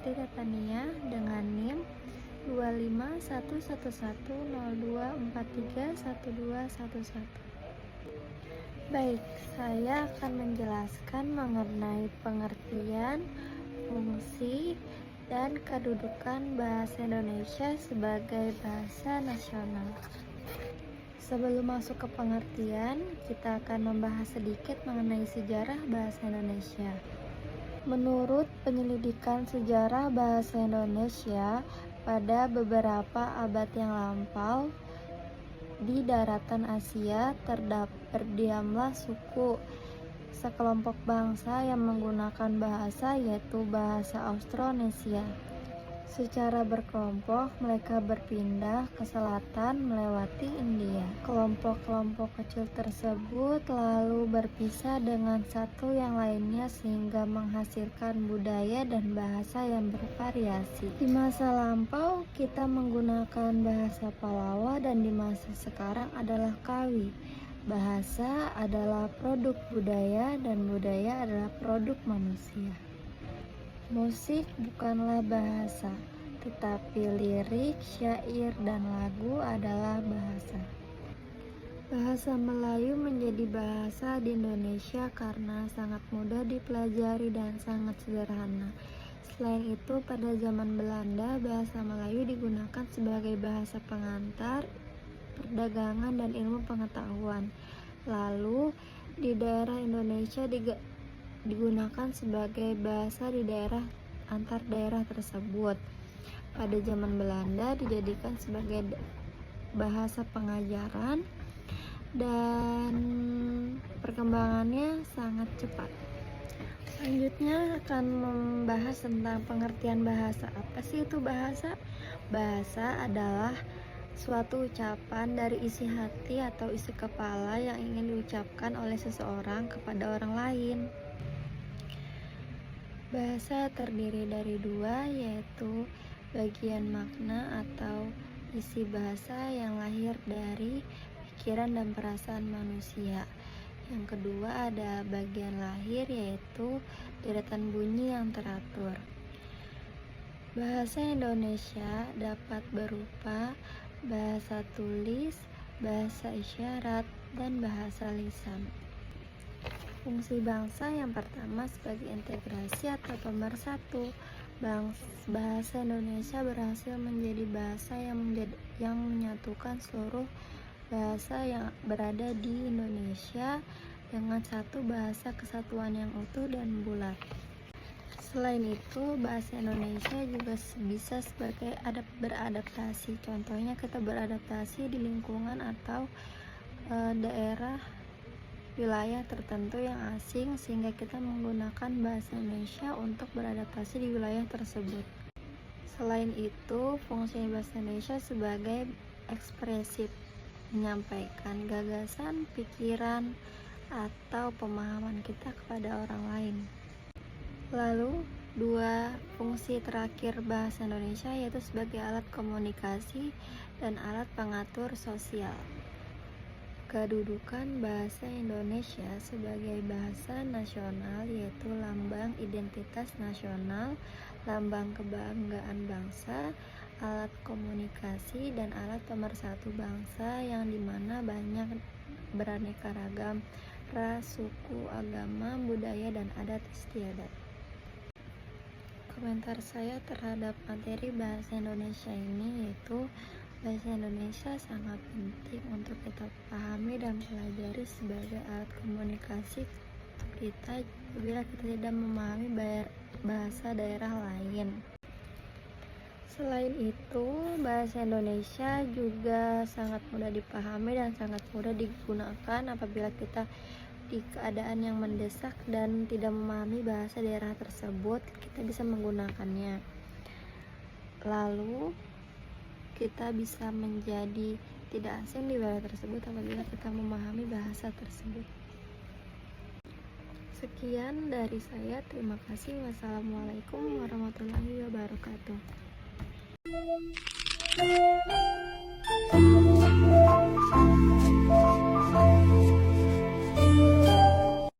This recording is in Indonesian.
Kartika Tania dengan NIM 2511102431211. Baik, saya akan menjelaskan mengenai pengertian, fungsi, dan kedudukan bahasa Indonesia sebagai bahasa nasional. Sebelum masuk ke pengertian, kita akan membahas sedikit mengenai sejarah bahasa Indonesia. Menurut penyelidikan sejarah bahasa Indonesia, pada beberapa abad yang lampau, di daratan Asia berdiamlah suku sekelompok bangsa yang menggunakan bahasa, yaitu bahasa Austronesia. Secara berkelompok, mereka berpindah ke selatan melewati India. Kelompok-kelompok kecil tersebut lalu berpisah dengan satu yang lainnya sehingga menghasilkan budaya dan bahasa yang bervariasi. Di masa lampau, kita menggunakan bahasa Palawa dan di masa sekarang adalah Kawi. Bahasa adalah produk budaya dan budaya adalah produk manusia. Musik bukanlah bahasa, tetapi lirik, syair, dan lagu adalah bahasa. Bahasa Melayu menjadi bahasa di Indonesia karena sangat mudah dipelajari dan sangat sederhana. Selain itu, pada zaman Belanda, bahasa Melayu digunakan sebagai bahasa pengantar, perdagangan, dan ilmu pengetahuan. Lalu, di daerah Indonesia digunakan sebagai bahasa di daerah antar daerah tersebut. Pada zaman Belanda dijadikan sebagai bahasa pengajaran dan perkembangannya sangat cepat. Selanjutnya akan membahas tentang pengertian bahasa. Apa sih itu bahasa? Bahasa adalah suatu ucapan dari isi hati atau isi kepala yang ingin diucapkan oleh seseorang kepada orang lain. Bahasa terdiri dari dua, yaitu bagian makna atau isi bahasa yang lahir dari pikiran dan perasaan manusia. Yang kedua ada bagian lahir, yaitu deretan bunyi yang teratur. Bahasa Indonesia dapat berupa bahasa tulis, bahasa isyarat, dan bahasa lisan. Fungsi bangsa yang pertama sebagai integrasi atau pemersatu. Bahasa Indonesia berhasil menjadi bahasa yang menyatukan seluruh bahasa yang berada di Indonesia dengan satu bahasa kesatuan yang utuh dan bulat. Selain itu, bahasa Indonesia juga bisa sebagai beradaptasi. Contohnya kita beradaptasi di lingkungan atau daerah wilayah tertentu yang asing sehingga kita menggunakan bahasa Indonesia untuk beradaptasi di wilayah tersebut. Selain itu, fungsi bahasa Indonesia sebagai ekspresif, menyampaikan gagasan, pikiran, atau pemahaman kita kepada orang lain. Lalu, dua fungsi terakhir bahasa Indonesia yaitu sebagai alat komunikasi dan alat pengatur sosial. Kedudukan bahasa Indonesia sebagai bahasa nasional yaitu lambang identitas nasional, lambang kebanggaan bangsa, alat komunikasi, dan alat pemersatu bangsa yang dimana banyak beraneka ragam ras, suku, agama, budaya, dan adat istiadat. Komentar saya terhadap materi bahasa Indonesia ini yaitu bahasa Indonesia sangat penting untuk kita pahami dan pelajari sebagai alat komunikasi kita bila kita tidak memahami bahasa daerah lain. Selain itu, bahasa Indonesia juga sangat mudah dipahami dan sangat mudah digunakan apabila kita di keadaan yang mendesak dan tidak memahami bahasa daerah tersebut, kita bisa menggunakannya. Lalu kita bisa menjadi tidak asing di wilayah tersebut apabila kita memahami bahasa tersebut. Sekian dari saya, terima kasih. Wassalamualaikum warahmatullahi wabarakatuh.